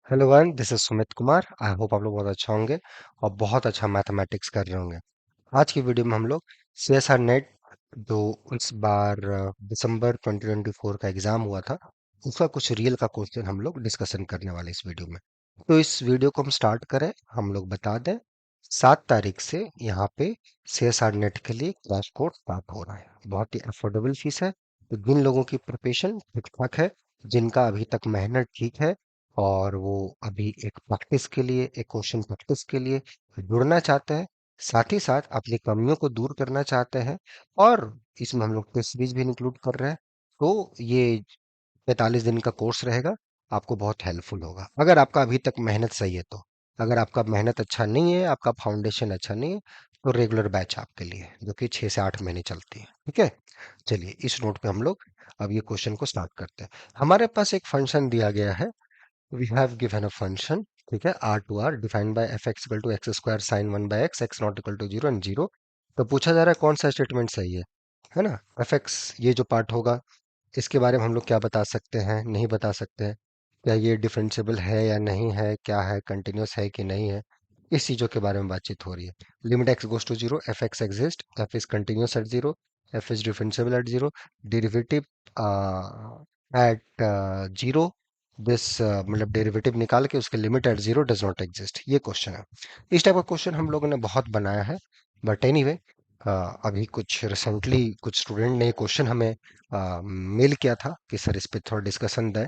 Hello one, this is Sumit Kumar. I hope आप लोग बहुत अच्छा होंगे और बहुत अच्छा मैथमेटिक्स कर रहे होंगे। आज की वीडियो में हम लोग सीएसआर नेट जो इस बार दिसंबर 2024 का एग्जाम हुआ था, उसका कुछ रियल का क्वेश्चन हम लोग डिस्कशन करने वाले हैं इस वीडियो में। तो इस वीडियो को हम स्टार्ट करें, हम लोग बता दें 7 तारीख से यहाँ पे सीएसआर नेट के लिए क्रैश कोर्स स्टार्ट हो रहा है। बहुत ही अफोर्डेबल फीस है। तो जिन लोगों की प्रिपरेशन ठीक ठाक है, जिनका अभी तक मेहनत ठीक है और वो अभी एक प्रैक्टिस के लिए, एक क्वेश्चन प्रैक्टिस के लिए जुड़ना चाहते हैं, साथ ही साथ अपनी कमियों को दूर करना चाहते हैं, और इसमें हम लोग टेस्ट सीरीज भी इंक्लूड कर रहे हैं, तो ये 45 दिन का कोर्स रहेगा। आपको बहुत हेल्पफुल होगा अगर आपका अभी तक मेहनत सही है तो। अगर आपका मेहनत अच्छा नहीं है, आपका फाउंडेशन अच्छा नहीं है, तो रेगुलर बैच आपके लिए है, जो कि 6 से 8 महीने चलती है। ठीक है, चलिए इस नोट पे हम लोग अब ये क्वेश्चन को स्टार्ट करते हैं। हमारे पास एक फंक्शन दिया गया है। We have given a function, ठीक है, r to r defined by f(x) equal to x square sin 1 by x, x not equal to 0 and 0। तो पूछा जा रहा है कौन सा स्टेटमेंट सही है ना। fx ये जो पार्ट होगा, इसके बारे में हम लोग क्या बता सकते हैं, नहीं बता सकते हैं। क्या ये डिफरेंशिएबल है या नहीं है, क्या है, कंटिन्यूस है कि नहीं है, इस चीजों के बारे में बातचीत हो रही है। Limit x goes to zero, F X exist, F is continuous at zero, F is differentiable at zero, derivative at zero. This मतलब डेरिवेटिव निकाल के उसके limit at zero does not exist, ये क्वेश्चन है। इस टाइप का question हम लोगों ने बहुत बनाया है। बट एनीवे, अभी कुछ रिसेंटली कुछ स्टूडेंट ने ये क्वेश्चन हमें मेल किया था कि सर इस पे थोड़ा डिस्कशन दें।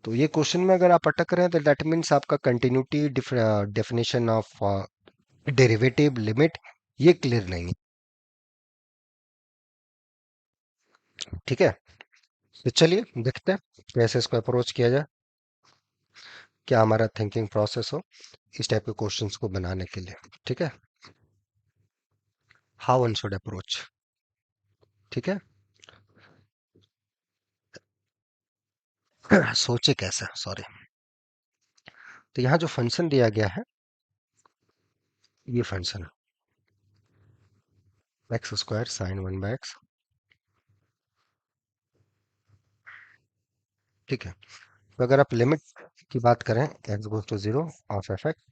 तो ये क्वेश्चन में अगर आप अटक रहे हैं तो दैट मीन्स आपका continuity, definition of derivative, limit, ये क्लियर नहीं है। ठीक है, तो चलिए देखते हैं कैसे इसको अप्रोच किया जाए, क्या हमारा थिंकिंग प्रोसेस हो इस टाइप के क्वेश्चंस को बनाने के लिए। ठीक है, हाउ वन शुड अप्रोच। ठीक है, सोचे कैसे, सॉरी। तो यहाँ जो फंक्शन दिया गया है, ये फंक्शन है x square sine one by x. ठीक है, तो अगर आप लिमिट की बात करें, x goes to zero of f x,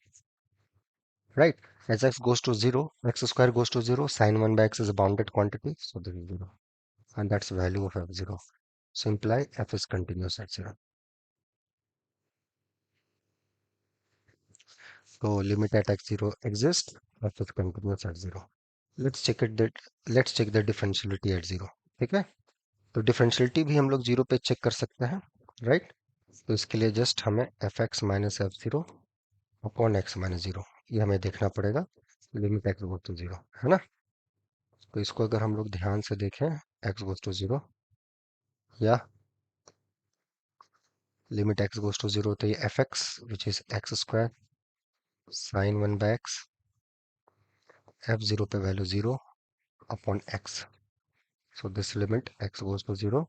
right, as x goes to 0, x square goes to 0, sin 1 by x is a bounded quantity, so this is 0, and that's the value of f0. So imply f is continuous at 0. So limit at x0 exists, f is continuous at 0. Let's check it that let's check the differentiality at 0। ठीक है, तो डिफरेंशियलिटी भी हम लोग zero पे check कर सकते हैं, राइट। तो इसके लिए जस्ट हमें f x minus f zero upon x minus zero, ये हमें देखना पड़ेगा। Limit x goes to zero, है ना। तो इसको अगर हम लोग ध्यान से देखें, एक्स गोज टू जीरो या limit x goes to zero, तो ये f x which is x square sine one by x, f zero पे value zero upon x. So this limit x goes to zero,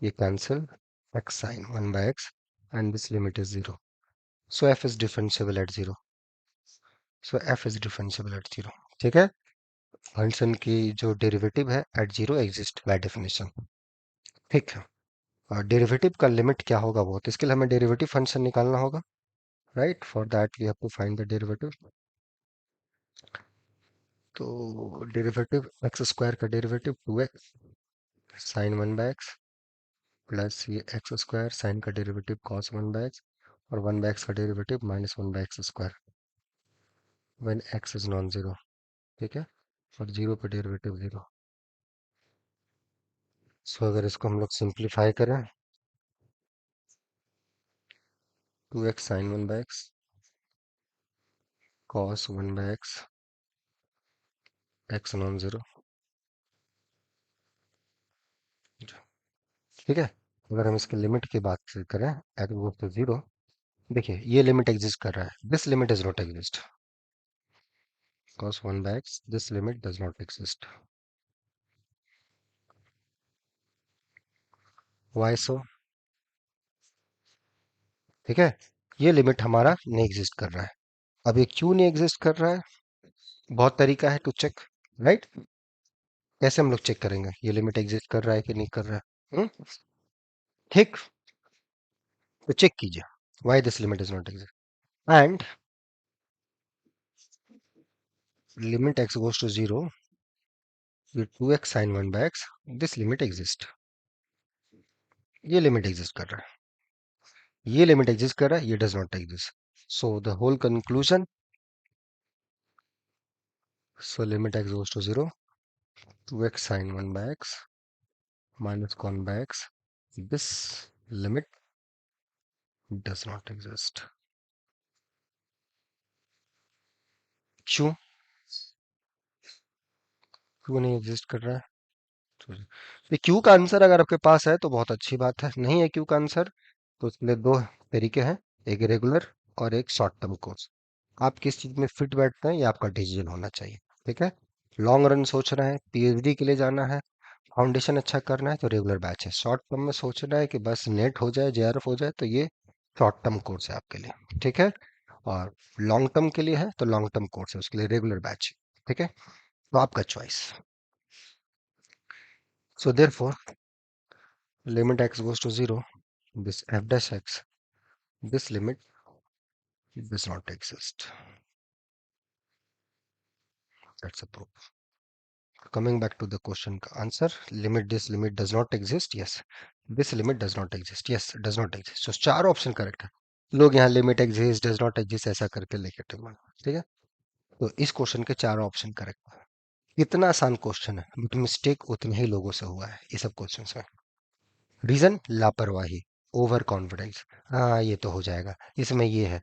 ये cancel, x sine one by x, and this limit is zero. So f is differentiable at zero. So f is differentiable at zero. ठीक है, function की जो derivative है at zero exist by definition. ठीक है, और derivative का limit क्या होगा वो, तो इसके लिए हमें डेरिवेटिव फंक्शन निकालना होगा, right. For that we have to find the derivative. तो डेरिवेटिव एक्स स्क्वायर का derivative two x sine one by x, plus ये एक्स स्क्वायर साइन का derivative cos one by x, और वन बाय एक्स का derivative minus one by x square when x is non zero. ठीक है, और zero पे derivative zero. सो अगर इसको हम लोग सिंप्लीफाई करें, two x sine one by x cos one by x, x non zero. ठीक है, अगर हम इसके लिमिट की बात करें, एक्स गोज टू जीरो, देखिए ये लिमिट एग्जिस्ट कर रहा है, this limit is not exist, cos 1 by x, this limit does not exist. Why so? ठीक है, ये लिमिट हमारा नहीं एग्जिस्ट कर रहा है। अब ये क्यों नहीं एग्जिस्ट कर रहा है, बहुत तरीका है टू चेक, राइट। कैसे हम लोग चेक करेंगे ये लिमिट एग्जिस्ट कर रहा है कि नहीं कर रहा है। ठीक, तो चेक कीजिए। Why this limit is not exist? And limit x goes to 0 with 2x sin 1 by x, this limit exist. ये लिमिट एग्जिस्ट कर रहा है, ये लिमिट एग्जिस्ट कर रहा है, ये does not exist. So the whole conclusion, so limit x goes to 0, 2x sin 1 by x minus con by x, this limit does not exist. क्यों क्यों नहीं एग्जिस्ट कर रहा है? तो ये क्यू का आंसर अगर आपके पास है तो बहुत अच्छी बात है, नहीं है क्यू का आंसर तो उसके लिए दो तरीके हैं, एक रेगुलर और एक शॉर्ट टर्म कोर्स. आप किस चीज में फिट बैठते हैं ये आपका डिसीजन होना चाहिए. ठीक है, लॉन्ग रन सोच रहे हैं, पीएचडी के लिए जाना है, फाउंडेशन अच्छा करना है तो रेगुलर बैच है. शॉर्ट टर्म में सोच रहा है कि बस नेट हो जाए, जेआरएफ हो जाए, तो ये शॉर्ट टर्म कोर्स है आपके लिए. ठीक है, और लॉन्ग टर्म के लिए है तो लॉन्ग टर्म कोर्स है, उसके लिए रेगुलर बैच. ठीक है, तो आपका choice. So therefore limit x goes to 0, this f dash x, this limit does not exist. That's a proof. Coming back to the question का answer, limit this limit does not exist. Yes, this limit does not exist. Yes, does not exist. So चार option correct है. लोग यहाँ limit exist does not exist ऐसा करके लेके Tiemann. ठीक है, तो इस क्वेश्चन के चार ऑप्शन करेक्ट है. इतना आसान क्वेश्चन है बट मिस्टेक उतने ही लोगों से हुआ है ये सब क्वेश्चन में. रीजन लापरवाही, ओवर कॉन्फिडेंस, हाँ ये तो हो जाएगा, इसमें ये है.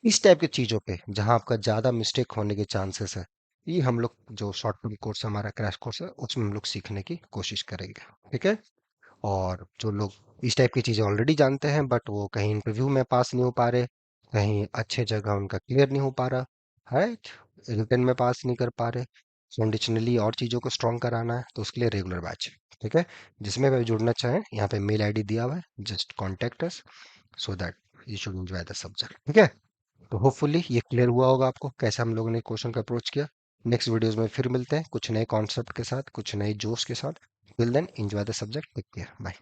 इस टाइप की चीजों पे जहां आपका ज्यादा मिस्टेक होने के चांसेस है, ये हम लोग जो शॉर्ट टर्म कोर्स हमारा क्रैश कोर्स है उसमें हम लोग सीखने की कोशिश करेंगे. ठीक है, और जो लोग इस टाइप की चीजें ऑलरेडी जानते हैं बट वो कहीं इंटरव्यू में पास नहीं हो पा रहे, कहीं अच्छे जगह उनका क्लियर नहीं हो पा रहा है, रिटर्न में पास नहीं कर पा रहे, कंडीशनली और चीजों को स्ट्रॉन्ग कराना है, तो उसके लिए रेगुलर बैच. ठीक है, जिसमें भी जुड़ना चाहें यहाँ पे मेल आईडी दिया हुआ है, just contact us so that you should enjoy the subject. ठीक है, तो होपफुली ये क्लियर हुआ होगा आपको कैसे हम लोगों ने क्वेश्चन का अप्रोच किया. नेक्स्ट वीडियोस में फिर मिलते हैं कुछ नए कॉन्सेप्ट के साथ, कुछ नए जोश के साथ. Till then enjoy the subject, take care, bye.